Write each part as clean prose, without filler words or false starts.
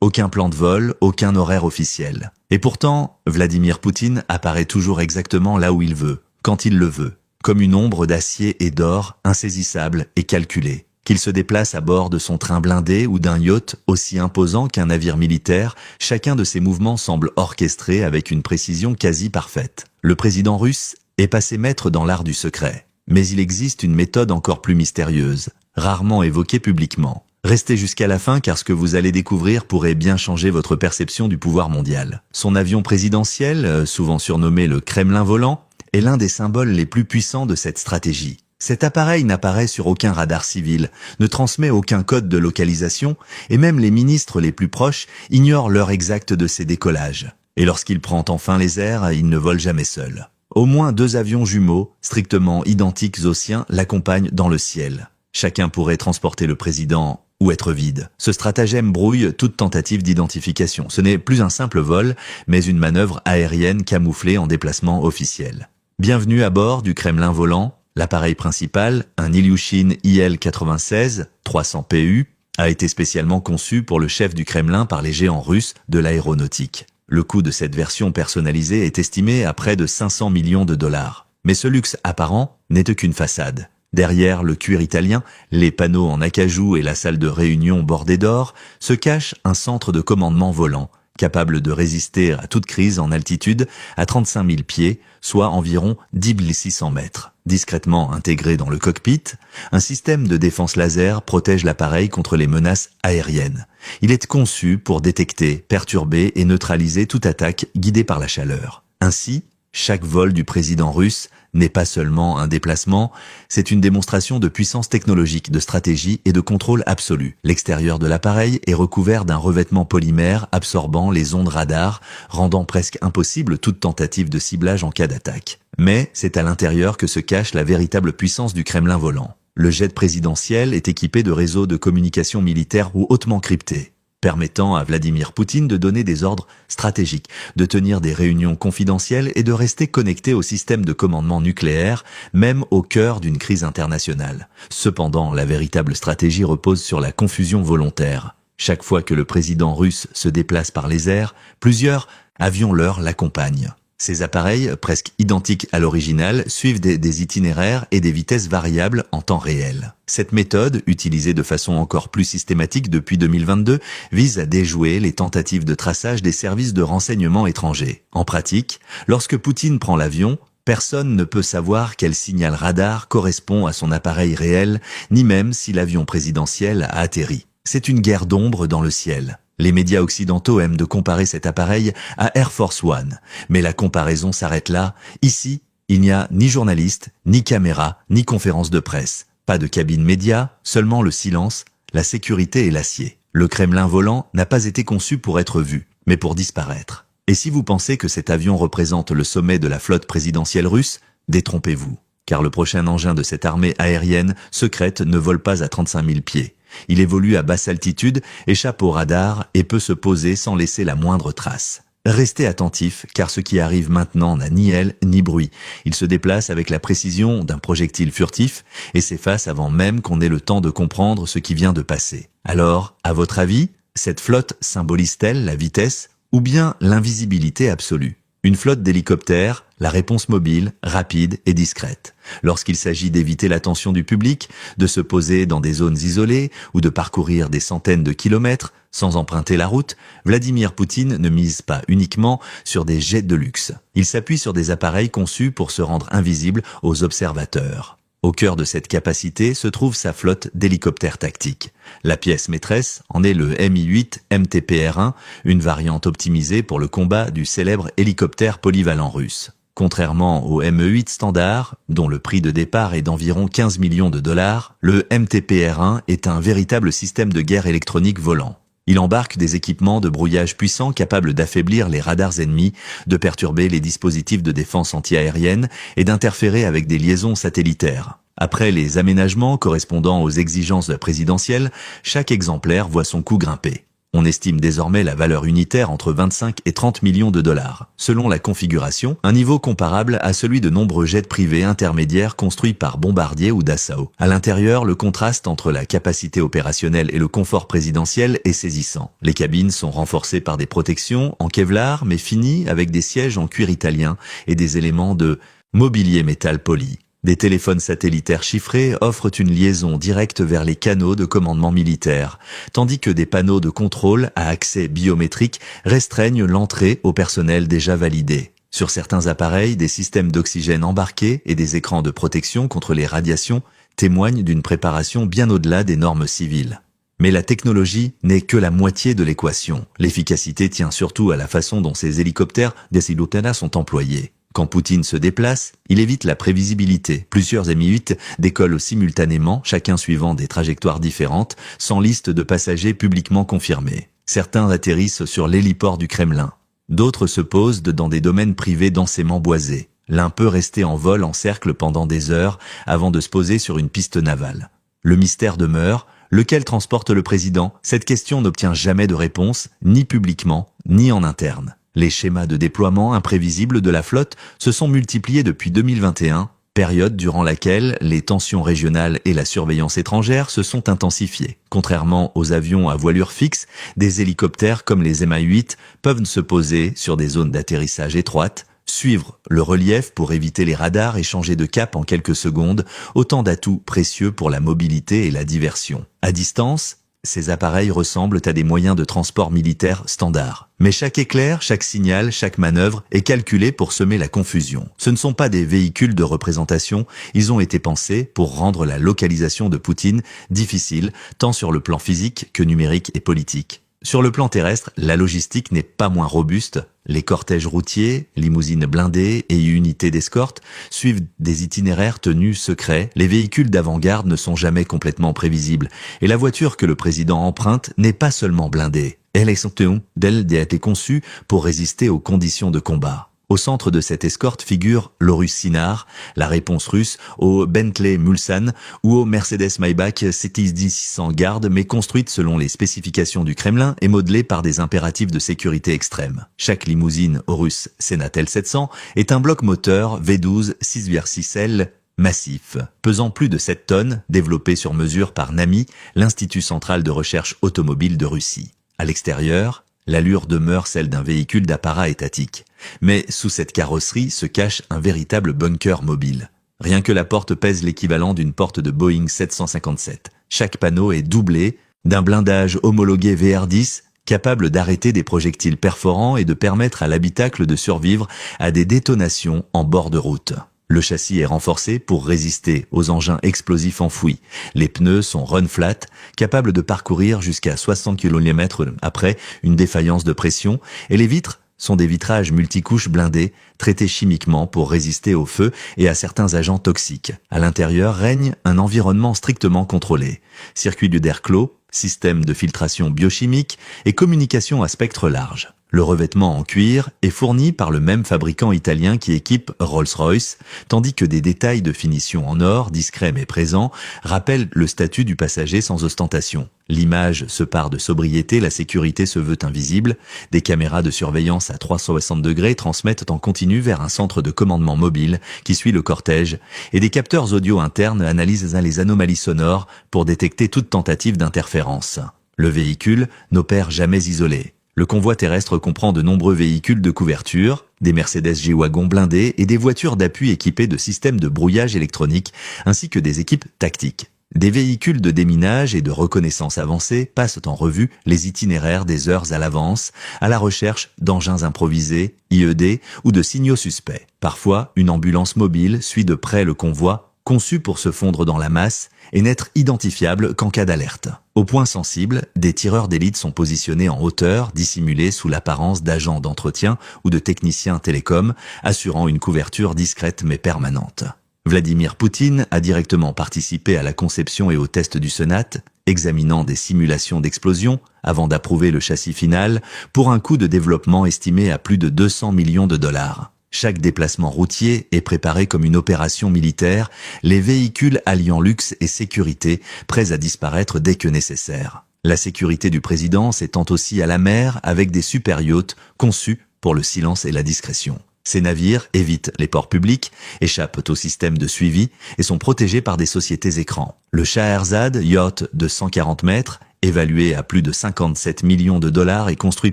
Aucun plan de vol, aucun horaire officiel. Et pourtant, Vladimir Poutine apparaît toujours exactement là où il veut, quand il le veut, comme une ombre d'acier et d'or, insaisissable et calculée. Qu'il se déplace à bord de son train blindé ou d'un yacht aussi imposant qu'un navire militaire, chacun de ses mouvements semble orchestré avec une précision quasi parfaite. Le président russe est passé maître dans l'art du secret. Mais il existe une méthode encore plus mystérieuse, rarement évoquée publiquement. Restez jusqu'à la fin car ce que vous allez découvrir pourrait bien changer votre perception du pouvoir mondial. Son avion présidentiel, souvent surnommé le Kremlin volant, est l'un des symboles les plus puissants de cette stratégie. Cet appareil n'apparaît sur aucun radar civil, ne transmet aucun code de localisation, et même les ministres les plus proches ignorent l'heure exacte de ses décollages. Et lorsqu'il prend enfin les airs, il ne vole jamais seul. Au moins 2 avions jumeaux, strictement identiques aux siens, l'accompagnent dans le ciel. Chacun pourrait transporter le président ou être vide. Ce stratagème brouille toute tentative d'identification. Ce n'est plus un simple vol, mais une manœuvre aérienne camouflée en déplacement officiel. Bienvenue à bord du Kremlin volant. L'appareil principal, un Ilyushin IL-96 300 PU, a été spécialement conçu pour le chef du Kremlin par les géants russes de l'aéronautique. Le coût de cette version personnalisée est estimé à près de 500 millions de dollars. Mais ce luxe apparent n'est qu'une façade. Derrière le cuir italien, les panneaux en acajou et la salle de réunion bordée d'or, se cache un centre de commandement volant, capable de résister à toute crise en altitude à 35 000 pieds, soit environ 10 600 mètres. Discrètement intégré dans le cockpit, un système de défense laser protège l'appareil contre les menaces aériennes. Il est conçu pour détecter, perturber et neutraliser toute attaque guidée par la chaleur. Ainsi, chaque vol du président russe n'est pas seulement un déplacement, c'est une démonstration de puissance technologique, de stratégie et de contrôle absolu. L'extérieur de l'appareil est recouvert d'un revêtement polymère absorbant les ondes radar, rendant presque impossible toute tentative de ciblage en cas d'attaque. Mais c'est à l'intérieur que se cache la véritable puissance du Kremlin volant. Le jet présidentiel est équipé de réseaux de communication militaire ou hautement cryptés, permettant à Vladimir Poutine de donner des ordres stratégiques, de tenir des réunions confidentielles et de rester connecté au système de commandement nucléaire, même au cœur d'une crise internationale. Cependant, la véritable stratégie repose sur la confusion volontaire. Chaque fois que le président russe se déplace par les airs, plusieurs avions leurs l'accompagnent. Ces appareils, presque identiques à l'original, suivent des itinéraires et des vitesses variables en temps réel. Cette méthode, utilisée de façon encore plus systématique depuis 2022, vise à déjouer les tentatives de traçage des services de renseignement étrangers. En pratique, lorsque Poutine prend l'avion, personne ne peut savoir quel signal radar correspond à son appareil réel, ni même si l'avion présidentiel a atterri. C'est une guerre d'ombre dans le ciel. Les médias occidentaux aiment de comparer cet appareil à Air Force One, mais la comparaison s'arrête là. Ici, il n'y a ni journaliste, ni caméra, ni conférence de presse. Pas de cabine média, seulement le silence, la sécurité et l'acier. Le Kremlin volant n'a pas été conçu pour être vu, mais pour disparaître. Et si vous pensez que cet avion représente le sommet de la flotte présidentielle russe, détrompez-vous. Car le prochain engin de cette armée aérienne secrète ne vole pas à 35 000 pieds. Il évolue à basse altitude, échappe au radar et peut se poser sans laisser la moindre trace. Restez attentifs, car ce qui arrive maintenant n'a ni aile ni bruit. Il se déplace avec la précision d'un projectile furtif et s'efface avant même qu'on ait le temps de comprendre ce qui vient de passer. Alors, à votre avis, cette flotte symbolise-t-elle la vitesse ou bien l'invisibilité absolue? Une flotte d'hélicoptères, la réponse mobile, rapide et discrète. Lorsqu'il s'agit d'éviter l'attention du public, de se poser dans des zones isolées ou de parcourir des centaines de kilomètres sans emprunter la route, Vladimir Poutine ne mise pas uniquement sur des jets de luxe. Il s'appuie sur des appareils conçus pour se rendre invisibles aux observateurs. Au cœur de cette capacité se trouve sa flotte d'hélicoptères tactiques. La pièce maîtresse en est le Mi-8 MTPR-1, une variante optimisée pour le combat du célèbre hélicoptère polyvalent russe. Contrairement au Me-8 standard, dont le prix de départ est d'environ 15 millions de dollars, le MTPR-1 est un véritable système de guerre électronique volant. Il embarque des équipements de brouillage puissants capables d'affaiblir les radars ennemis, de perturber les dispositifs de défense antiaérienne et d'interférer avec des liaisons satellitaires. Après les aménagements correspondant aux exigences présidentielles, chaque exemplaire voit son coût grimper. On estime désormais la valeur unitaire entre 25 et 30 millions de dollars. Selon la configuration, un niveau comparable à celui de nombreux jets privés intermédiaires construits par Bombardier ou Dassault. À l'intérieur, le contraste entre la capacité opérationnelle et le confort présidentiel est saisissant. Les cabines sont renforcées par des protections en Kevlar mais finies avec des sièges en cuir italien et des éléments de mobilier métal poli. Des téléphones satellitaires chiffrés offrent une liaison directe vers les canaux de commandement militaire, tandis que des panneaux de contrôle à accès biométrique restreignent l'entrée au personnel déjà validé. Sur certains appareils, des systèmes d'oxygène embarqués et des écrans de protection contre les radiations témoignent d'une préparation bien au-delà des normes civiles. Mais la technologie n'est que la moitié de l'équation. L'efficacité tient surtout à la façon dont ces hélicoptères des Silutana sont employés. Quand Poutine se déplace, il évite la prévisibilité. Plusieurs Mi-8 décollent simultanément, chacun suivant des trajectoires différentes, sans liste de passagers publiquement confirmés. Certains atterrissent sur l'héliport du Kremlin. D'autres se posent dans des domaines privés densément boisés. L'un peut rester en vol en cercle pendant des heures avant de se poser sur une piste navale. Le mystère demeure. Lequel transporte le président? Cette question n'obtient jamais de réponse, ni publiquement, ni en interne. Les schémas de déploiement imprévisibles de la flotte se sont multipliés depuis 2021, période durant laquelle les tensions régionales et la surveillance étrangère se sont intensifiées. Contrairement aux avions à voilure fixe, des hélicoptères comme les Mi-8 peuvent se poser sur des zones d'atterrissage étroites, suivre le relief pour éviter les radars et changer de cap en quelques secondes, autant d'atouts précieux pour la mobilité et la diversion. À distance, ces appareils ressemblent à des moyens de transport militaires standards. Mais chaque éclair, chaque signal, chaque manœuvre est calculé pour semer la confusion. Ce ne sont pas des véhicules de représentation, ils ont été pensés pour rendre la localisation de Poutine difficile, tant sur le plan physique que numérique et politique. Sur le plan terrestre, la logistique n'est pas moins robuste. Les cortèges routiers, limousines blindées et unités d'escorte suivent des itinéraires tenus secrets. Les véhicules d'avant-garde ne sont jamais complètement prévisibles. Et la voiture que le président emprunte n'est pas seulement blindée. Elle a été conçue pour résister aux conditions de combat. Au centre de cette escorte figure l'Orus Sinar, la réponse russe au Bentley Mulsanne ou au Mercedes Maybach CT-600 Guard, mais construite selon les spécifications du Kremlin et modelée par des impératifs de sécurité extrême. Chaque limousine Horus Senatel 700 est un bloc moteur V12 6,6L massif, pesant plus de 7 tonnes, développé sur mesure par NAMI, l'Institut central de recherche automobile de Russie. À l'extérieur, l'allure demeure celle d'un véhicule d'apparat étatique. Mais sous cette carrosserie se cache un véritable bunker mobile. Rien que la porte pèse l'équivalent d'une porte de Boeing 757. Chaque panneau est doublé d'un blindage homologué VR10 capable d'arrêter des projectiles perforants et de permettre à l'habitacle de survivre à des détonations en bord de route. Le châssis est renforcé pour résister aux engins explosifs enfouis. Les pneus sont run flat, capables de parcourir jusqu'à 60 km après une défaillance de pression, et les vitres sont des vitrages multicouches blindés, traités chimiquement pour résister au feu et à certains agents toxiques. À l'intérieur règne un environnement strictement contrôlé. Circuit d'air clos, système de filtration biochimique et communication à spectre large. Le revêtement en cuir est fourni par le même fabricant italien qui équipe Rolls-Royce, tandis que des détails de finition en or, discrets mais présents, rappellent le statut du passager sans ostentation. L'image se pare de sobriété, la sécurité se veut invisible, des caméras de surveillance à 360 degrés transmettent en continu vers un centre de commandement mobile qui suit le cortège, et des capteurs audio internes analysent les anomalies sonores pour détecter toute tentative d'interférence. Le véhicule n'opère jamais isolé. Le convoi terrestre comprend de nombreux véhicules de couverture, des Mercedes G-Wagon blindés et des voitures d'appui équipées de systèmes de brouillage électronique ainsi que des équipes tactiques. Des véhicules de déminage et de reconnaissance avancée passent en revue les itinéraires des heures à l'avance, à la recherche d'engins improvisés, IED ou de signaux suspects. Parfois, une ambulance mobile suit de près le convoi, conçu pour se fondre dans la masse et n'être identifiable qu'en cas d'alerte. Au point sensible, des tireurs d'élite sont positionnés en hauteur, dissimulés sous l'apparence d'agents d'entretien ou de techniciens télécoms, assurant une couverture discrète mais permanente. Vladimir Poutine a directement participé à la conception et au test du Senat, examinant des simulations d'explosion avant d'approuver le châssis final pour un coût de développement estimé à plus de 200 millions de dollars. Chaque déplacement routier est préparé comme une opération militaire, les véhicules alliant luxe et sécurité, prêts à disparaître dès que nécessaire. La sécurité du président s'étend aussi à la mer avec des super yachts conçus pour le silence et la discrétion. Ces navires évitent les ports publics, échappent au système de suivi et sont protégés par des sociétés écrans. Le Scheherazade, yacht de 140 mètres, évalué à plus de 57 millions de dollars et construit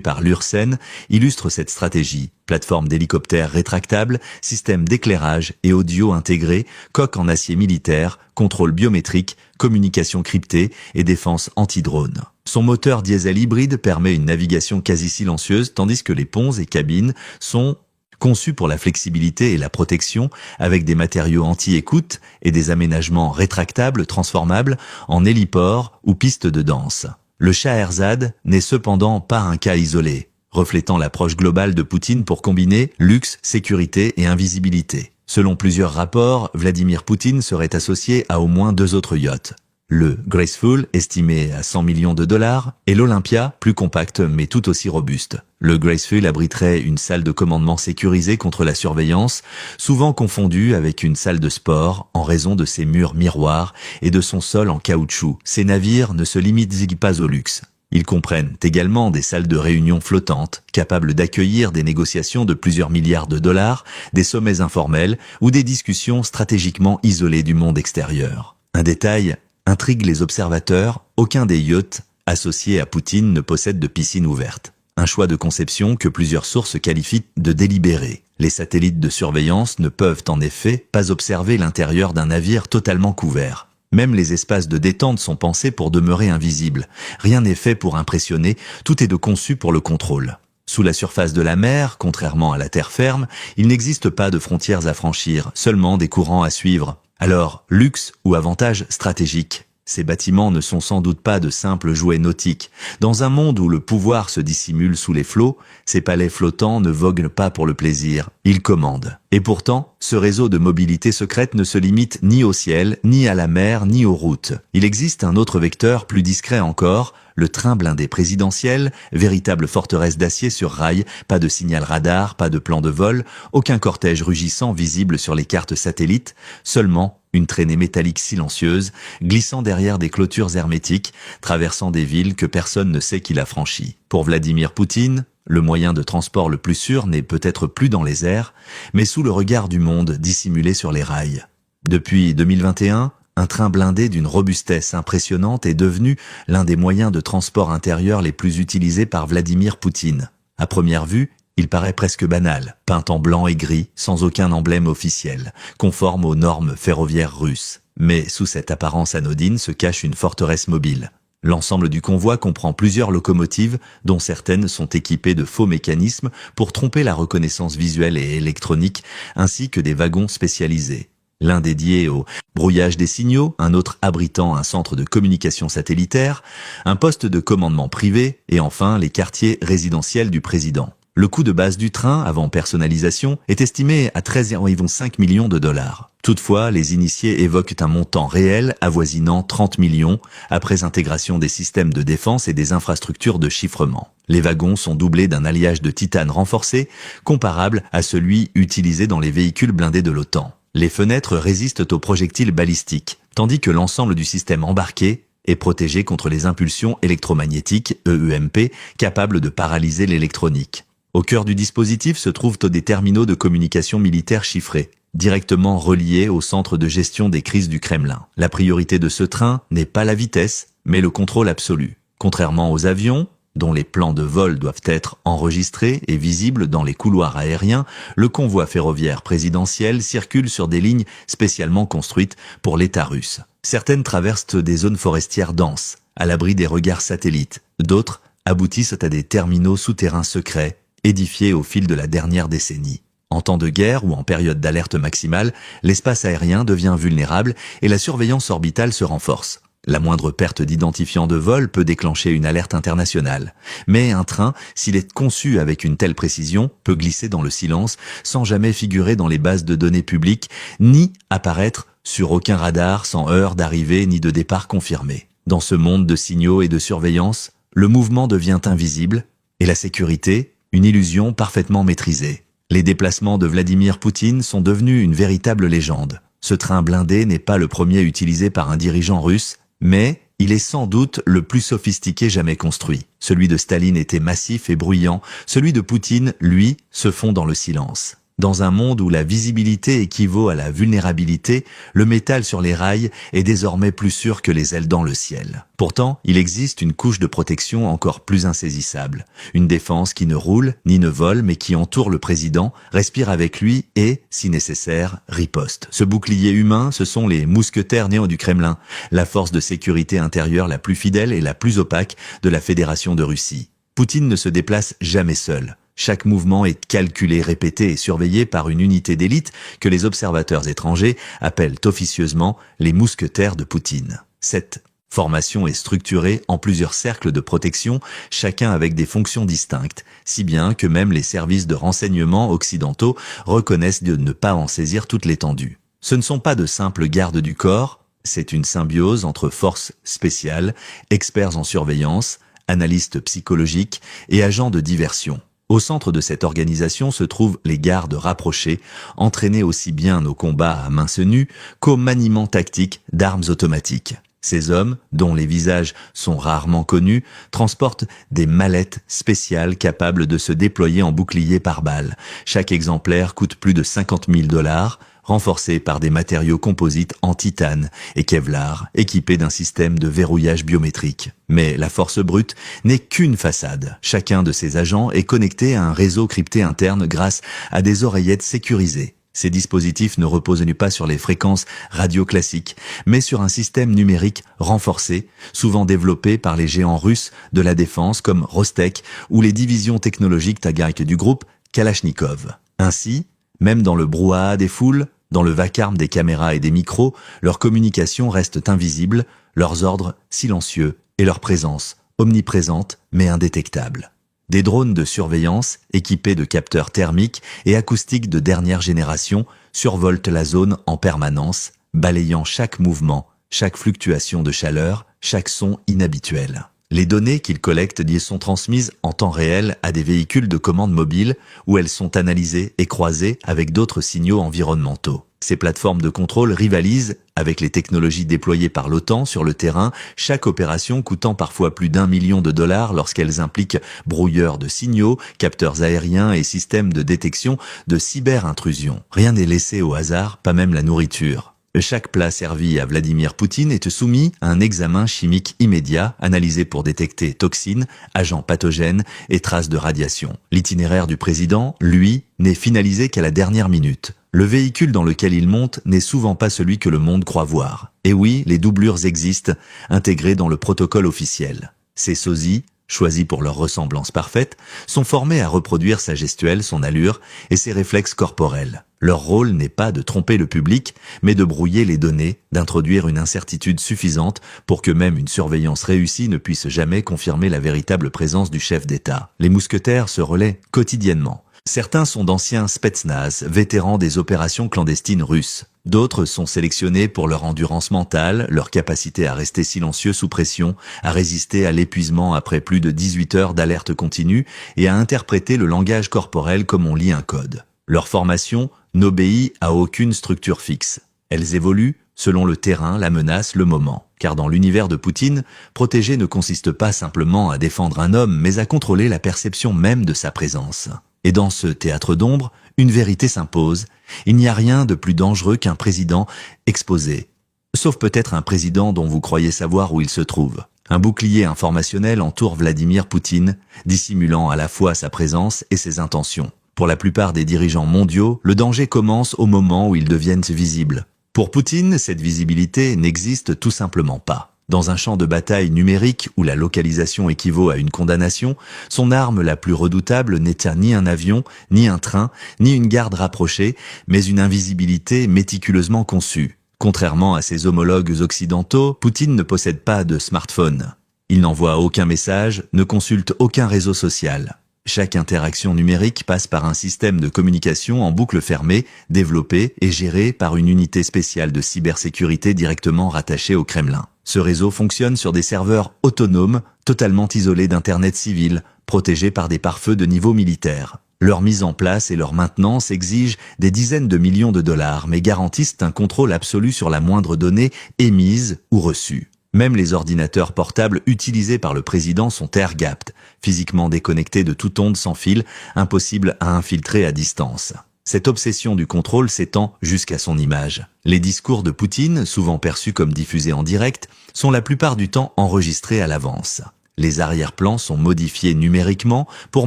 par l'Ursen, illustre cette stratégie. Plateforme d'hélicoptères rétractable, système d'éclairage et audio intégré, coque en acier militaire, contrôle biométrique, communication cryptée et défense anti-drone. Son moteur diesel hybride permet une navigation quasi silencieuse tandis que les ponts et cabines sont conçus pour la flexibilité et la protection avec des matériaux anti-écoute et des aménagements rétractables transformables en héliport ou piste de danse. Le Scheherazade n'est cependant pas un cas isolé, reflétant l'approche globale de Poutine pour combiner luxe, sécurité et invisibilité. Selon plusieurs rapports, Vladimir Poutine serait associé à au moins 2 autres yachts. Le Graceful, estimé à 100 millions de dollars, et l'Olympia, plus compacte mais tout aussi robuste. Le Graceful abriterait une salle de commandement sécurisée contre la surveillance, souvent confondue avec une salle de sport en raison de ses murs miroirs et de son sol en caoutchouc. Ces navires ne se limitent pas au luxe. Ils comprennent également des salles de réunion flottantes, capables d'accueillir des négociations de plusieurs milliards de dollars, des sommets informels ou des discussions stratégiquement isolées du monde extérieur. Un détail intrigue les observateurs, aucun des yachts associés à Poutine ne possède de piscine ouverte. Un choix de conception que plusieurs sources qualifient de délibéré. Les satellites de surveillance ne peuvent en effet pas observer l'intérieur d'un navire totalement couvert. Même les espaces de détente sont pensés pour demeurer invisibles. Rien n'est fait pour impressionner, tout est conçu pour le contrôle. Sous la surface de la mer, contrairement à la terre ferme, il n'existe pas de frontières à franchir, seulement des courants à suivre. Alors, luxe ou avantage stratégique? Ces bâtiments ne sont sans doute pas de simples jouets nautiques. Dans un monde où le pouvoir se dissimule sous les flots, ces palais flottants ne voguent pas pour le plaisir, ils commandent. Et pourtant, ce réseau de mobilité secrète ne se limite ni au ciel, ni à la mer, ni aux routes. Il existe un autre vecteur plus discret encore, le train blindé présidentiel, véritable forteresse d'acier sur rail, pas de signal radar, pas de plan de vol, aucun cortège rugissant visible sur les cartes satellites, seulement une traînée métallique silencieuse, glissant derrière des clôtures hermétiques, traversant des villes que personne ne sait qu'il a franchies. Pour Vladimir Poutine, le moyen de transport le plus sûr n'est peut-être plus dans les airs, mais sous le regard du monde dissimulé sur les rails. Depuis 2021, un train blindé d'une robustesse impressionnante est devenu l'un des moyens de transport intérieur les plus utilisés par Vladimir Poutine. À première vue, il paraît presque banal, peint en blanc et gris, sans aucun emblème officiel, conforme aux normes ferroviaires russes. Mais sous cette apparence anodine se cache une forteresse mobile. L'ensemble du convoi comprend plusieurs locomotives, dont certaines sont équipées de faux mécanismes pour tromper la reconnaissance visuelle et électronique, ainsi que des wagons spécialisés. L'un dédié au brouillage des signaux, un autre abritant un centre de communication satellitaire, un poste de commandement privé et enfin les quartiers résidentiels du président. Le coût de base du train, avant personnalisation, est estimé à 13,5 millions de dollars. Toutefois, les initiés évoquent un montant réel avoisinant 30 millions après intégration des systèmes de défense et des infrastructures de chiffrement. Les wagons sont doublés d'un alliage de titane renforcé, comparable à celui utilisé dans les véhicules blindés de l'OTAN. Les fenêtres résistent aux projectiles balistiques, tandis que l'ensemble du système embarqué est protégé contre les impulsions électromagnétiques, EEMP, capables de paralyser l'électronique. Au cœur du dispositif se trouvent des terminaux de communication militaire chiffrés, directement reliés au centre de gestion des crises du Kremlin. La priorité de ce train n'est pas la vitesse, mais le contrôle absolu. Contrairement aux avions, dont les plans de vol doivent être enregistrés et visibles dans les couloirs aériens, le convoi ferroviaire présidentiel circule sur des lignes spécialement construites pour l'État russe. Certaines traversent des zones forestières denses, à l'abri des regards satellites. D'autres aboutissent à des terminaux souterrains secrets, édifiés au fil de la dernière décennie. En temps de guerre ou en période d'alerte maximale, l'espace aérien devient vulnérable et la surveillance orbitale se renforce. La moindre perte d'identifiant de vol peut déclencher une alerte internationale. Mais un train, s'il est conçu avec une telle précision, peut glisser dans le silence sans jamais figurer dans les bases de données publiques, ni apparaître sur aucun radar sans heure d'arrivée ni de départ confirmée. Dans ce monde de signaux et de surveillance, le mouvement devient invisible et la sécurité, une illusion parfaitement maîtrisée. Les déplacements de Vladimir Poutine sont devenus une véritable légende. Ce train blindé n'est pas le premier utilisé par un dirigeant russe, mais Il est sans doute le plus sophistiqué jamais construit. Celui de Staline était massif et bruyant, celui de Poutine, lui, se fond dans le silence. Dans un monde où la visibilité équivaut à la vulnérabilité, le métal sur les rails est désormais plus sûr que les ailes dans le ciel. Pourtant, il existe une couche de protection encore plus insaisissable. Une défense qui ne roule ni ne vole, mais qui entoure le président, respire avec lui et, si nécessaire, riposte. Ce bouclier humain, ce sont les mousquetaires néo du Kremlin, la force de sécurité intérieure la plus fidèle et la plus opaque de la Fédération de Russie. Poutine ne se déplace jamais seul. Chaque mouvement est calculé, répété et surveillé par une unité d'élite que les observateurs étrangers appellent officieusement les mousquetaires de Poutine. Cette formation est structurée en plusieurs cercles de protection, chacun avec des fonctions distinctes, si bien que même les services de renseignement occidentaux reconnaissent de ne pas en saisir toute l'étendue. Ce ne sont pas de simples gardes du corps, c'est une symbiose entre forces spéciales, experts en surveillance, analystes psychologiques et agents de diversion. Au centre de cette organisation se trouvent les gardes rapprochés, entraînés aussi bien au combat à main nue qu'au maniement tactique d'armes automatiques. Ces hommes, dont les visages sont rarement connus, transportent des mallettes spéciales capables de se déployer en bouclier par balle. Chaque exemplaire coûte plus de 50 000 $, renforcé par des matériaux composites en titane et Kevlar, équipés d'un système de verrouillage biométrique. Mais la force brute n'est qu'une façade. Chacun de ces agents est connecté à un réseau crypté interne grâce à des oreillettes sécurisées. Ces dispositifs ne reposent pas sur les fréquences radio classiques, mais sur un système numérique renforcé, souvent développé par les géants russes de la défense comme Rostec ou les divisions technologiques Tagak du groupe Kalachnikov. Ainsi, même dans le brouhaha des foules, dans le vacarme des caméras et des micros, leurs communications restent invisibles, leurs ordres silencieux et leur présence omniprésente mais indétectable. Des drones de surveillance, équipés de capteurs thermiques et acoustiques de dernière génération, survoltent la zone en permanence, balayant chaque mouvement, chaque fluctuation de chaleur, chaque son inhabituel. Les données qu'ils collectent y sont transmises en temps réel à des véhicules de commande mobile où elles sont analysées et croisées avec d'autres signaux environnementaux. Ces plateformes de contrôle rivalisent avec les technologies déployées par l'OTAN sur le terrain, chaque opération coûtant parfois plus d'1 million de $ lorsqu'elles impliquent brouilleurs de signaux, capteurs aériens et systèmes de détection de cyber-intrusion. Rien n'est laissé au hasard, pas même la nourriture. Chaque plat servi à Vladimir Poutine est soumis à un examen chimique immédiat, analysé pour détecter toxines, agents pathogènes et traces de radiation. L'itinéraire du président, lui, n'est finalisé qu'à la dernière minute. Le véhicule dans lequel il monte n'est souvent pas celui que le monde croit voir. Et oui, les doublures existent, intégrées dans le protocole officiel. Ces sosies, choisis pour leur ressemblance parfaite, sont formés à reproduire sa gestuelle, son allure et ses réflexes corporels. Leur rôle n'est pas de tromper le public, mais de brouiller les données, d'introduire une incertitude suffisante pour que même une surveillance réussie ne puisse jamais confirmer la véritable présence du chef d'État. Les mousquetaires se relaient quotidiennement. Certains sont d'anciens Spetsnaz, vétérans des opérations clandestines russes. D'autres sont sélectionnés pour leur endurance mentale, leur capacité à rester silencieux sous pression, à résister à l'épuisement après plus de 18 heures d'alerte continue et à interpréter le langage corporel comme on lit un code. Leur formation n'obéit à aucune structure fixe. Elles évoluent selon le terrain, la menace, le moment. Car dans l'univers de Poutine, protéger ne consiste pas simplement à défendre un homme, mais à contrôler la perception même de sa présence. Et dans ce théâtre d'ombre, une vérité s'impose. Il n'y a rien de plus dangereux qu'un président exposé. Sauf peut-être un président dont vous croyez savoir où il se trouve. Un bouclier informationnel entoure Vladimir Poutine, dissimulant à la fois sa présence et ses intentions. Pour la plupart des dirigeants mondiaux, le danger commence au moment où ils deviennent visibles. Pour Poutine, cette visibilité n'existe tout simplement pas. Dans un champ de bataille numérique où la localisation équivaut à une condamnation, son arme la plus redoutable n'est ni un avion, ni un train, ni une garde rapprochée, mais une invisibilité méticuleusement conçue. Contrairement à ses homologues occidentaux, Poutine ne possède pas de smartphone. Il n'envoie aucun message, ne consulte aucun réseau social. Chaque interaction numérique passe par un système de communication en boucle fermée, développé et géré par une unité spéciale de cybersécurité directement rattachée au Kremlin. Ce réseau fonctionne sur des serveurs autonomes, totalement isolés d'Internet civil, protégés par des pare-feux de niveau militaire. Leur mise en place et leur maintenance exigent des dizaines de millions de $, mais garantissent un contrôle absolu sur la moindre donnée émise ou reçue. Même les ordinateurs portables utilisés par le président sont air-gapped, physiquement déconnectés de toute onde sans fil, impossible à infiltrer à distance. Cette obsession du contrôle s'étend jusqu'à son image. Les discours de Poutine, souvent perçus comme diffusés en direct, sont la plupart du temps enregistrés à l'avance. Les arrière-plans sont modifiés numériquement pour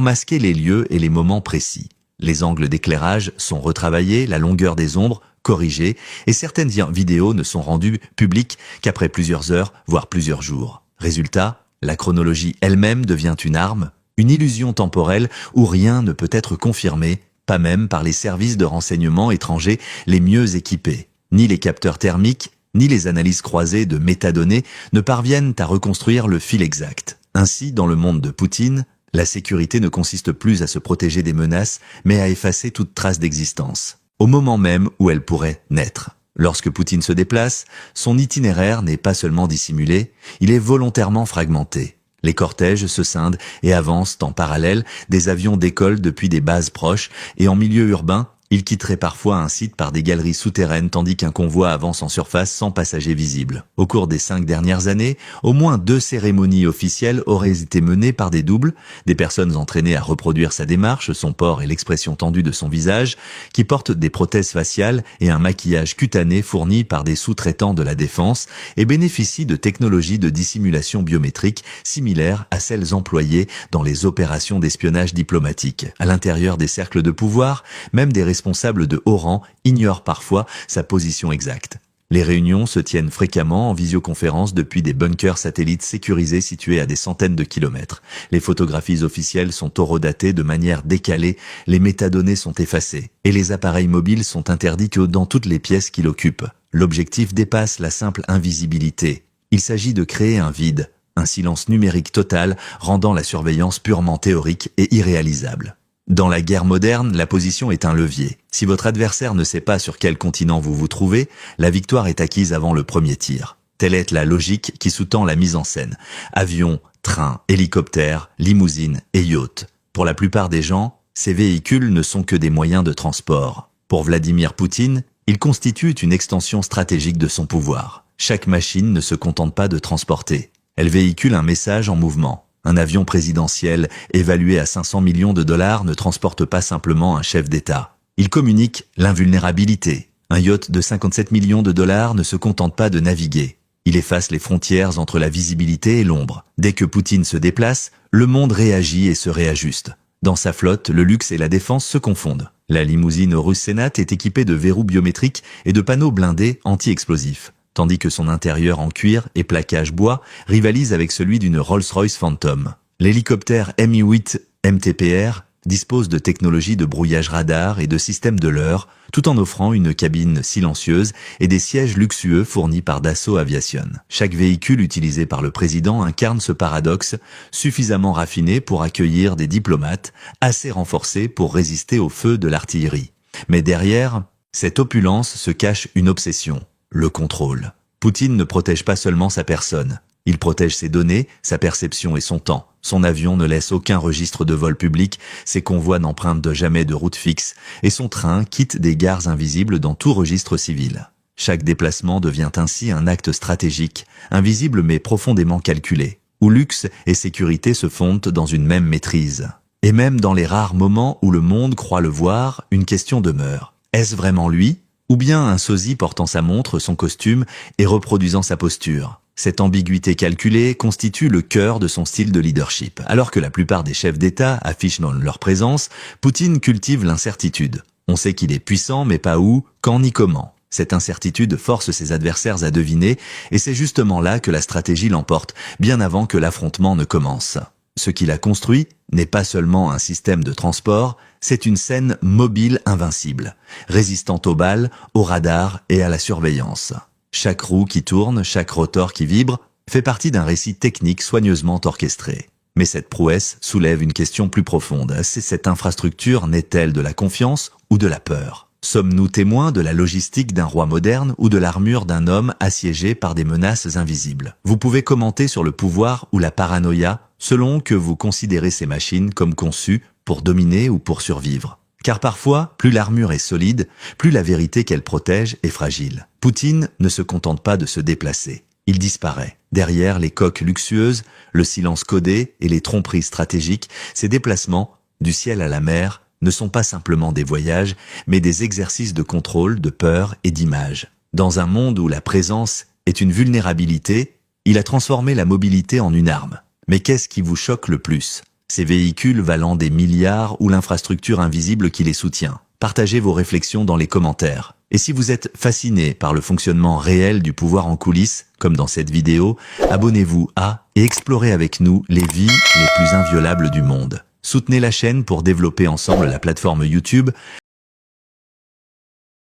masquer les lieux et les moments précis. Les angles d'éclairage sont retravaillés, la longueur des ombres corrigée, et certaines vidéos ne sont rendues publiques qu'après plusieurs heures, voire plusieurs jours. Résultat, la chronologie elle-même devient une arme, une illusion temporelle où rien ne peut être confirmé, pas même par les services de renseignement étrangers les mieux équipés. Ni les capteurs thermiques, ni les analyses croisées de métadonnées ne parviennent à reconstruire le fil exact. Ainsi, dans le monde de Poutine, la sécurité ne consiste plus à se protéger des menaces, mais à effacer toute trace d'existence, au moment même où elle pourrait naître. Lorsque Poutine se déplace, son itinéraire n'est pas seulement dissimulé, il est volontairement fragmenté. Les cortèges se scindent et avancent en parallèle, des avions décollent depuis des bases proches, et en milieu urbain, ils quitteraient parfois un site par des galeries souterraines tandis qu'un convoi avance en surface sans passagers visibles. Au cours des 5 dernières années, au moins 2 cérémonies officielles auraient été menées par des doubles, des personnes entraînées à reproduire sa démarche, son port et l'expression tendue de son visage, qui portent des prothèses faciales et un maquillage cutané fourni par des sous-traitants de la défense et bénéficient de technologies de dissimulation biométrique similaires à celles employées dans les opérations d'espionnage diplomatique. À l'intérieur des cercles de pouvoir, même des responsables de haut rang ignorent parfois sa position exacte. Les réunions se tiennent fréquemment en visioconférence depuis des bunkers satellites sécurisés situés à des centaines de kilomètres. Les photographies officielles sont horodatées de manière décalée, les métadonnées sont effacées, et les appareils mobiles sont interdits que dans toutes les pièces qui l'occupent. L'objectif dépasse la simple invisibilité. Il s'agit de créer un vide, un silence numérique total rendant la surveillance purement théorique et irréalisable. Dans la guerre moderne, la position est un levier. Si votre adversaire ne sait pas sur quel continent vous vous trouvez, la victoire est acquise avant le premier tir. Telle est la logique qui sous-tend la mise en scène. Avions, trains, hélicoptères, limousines et yachts. Pour la plupart des gens, ces véhicules ne sont que des moyens de transport. Pour Vladimir Poutine, ils constituent une extension stratégique de son pouvoir. Chaque machine ne se contente pas de transporter. Elle véhicule un message en mouvement. Un avion présidentiel évalué à 500 millions de dollars ne transporte pas simplement un chef d'État. Il communique l'invulnérabilité. Un yacht de 57 millions de dollars ne se contente pas de naviguer. Il efface les frontières entre la visibilité et l'ombre. Dès que Poutine se déplace, le monde réagit et se réajuste. Dans sa flotte, le luxe et la défense se confondent. La limousine russe Sénat est équipée de verrous biométriques et de panneaux blindés anti-explosifs, tandis que son intérieur en cuir et plaquage bois rivalise avec celui d'une Rolls-Royce Phantom. L'hélicoptère Mi-8 MTPR dispose de technologies de brouillage radar et de systèmes de leurre, tout en offrant une cabine silencieuse et des sièges luxueux fournis par Dassault Aviation. Chaque véhicule utilisé par le président incarne ce paradoxe, suffisamment raffiné pour accueillir des diplomates, assez renforcés pour résister au feu de l'artillerie. Mais derrière cette opulence se cache une obsession. Le contrôle. Poutine ne protège pas seulement sa personne. Il protège ses données, sa perception et son temps. Son avion ne laisse aucun registre de vol public, ses convois n'empruntent jamais de route fixe, et son train quitte des gares invisibles dans tout registre civil. Chaque déplacement devient ainsi un acte stratégique, invisible mais profondément calculé, où luxe et sécurité se fondent dans une même maîtrise. Et même dans les rares moments où le monde croit le voir, une question demeure. Est-ce vraiment lui ? Ou bien un sosie portant sa montre, son costume et reproduisant sa posture. Cette ambiguïté calculée constitue le cœur de son style de leadership. Alors que la plupart des chefs d'État affichent dans leur présence, Poutine cultive l'incertitude. On sait qu'il est puissant, mais pas où, quand ni comment. Cette incertitude force ses adversaires à deviner, et c'est justement là que la stratégie l'emporte, bien avant que l'affrontement ne commence. Ce qu'il a construit n'est pas seulement un système de transport, c'est une scène mobile invincible, résistante aux balles, au radar et à la surveillance. Chaque roue qui tourne, chaque rotor qui vibre, fait partie d'un récit technique soigneusement orchestré. Mais cette prouesse soulève une question plus profonde. Cette infrastructure naît-elle de la confiance ou de la peur ? Sommes-nous témoins de la logistique d'un roi moderne ou de l'armure d'un homme assiégé par des menaces invisibles ? Vous pouvez commenter sur le pouvoir ou la paranoïa selon que vous considérez ces machines comme conçues pour dominer ou pour survivre. Car parfois, plus l'armure est solide, plus la vérité qu'elle protège est fragile. Poutine ne se contente pas de se déplacer. il disparaît. Derrière les coques luxueuses, le silence codé et les tromperies stratégiques, ces déplacements, du ciel à la mer, ne sont pas simplement des voyages, mais des exercices de contrôle, de peur et d'image. Dans un monde où la présence est une vulnérabilité, il a transformé la mobilité en une arme. Mais qu'est-ce qui vous choque le plus? Ces véhicules valant des milliards ou l'infrastructure invisible qui les soutient? Partagez vos réflexions dans les commentaires. Et si vous êtes fasciné par le fonctionnement réel du pouvoir en coulisses, comme dans cette vidéo, abonnez-vous à et explorez avec nous les vies les plus inviolables du monde. Soutenez la chaîne pour développer ensemble la plateforme YouTube.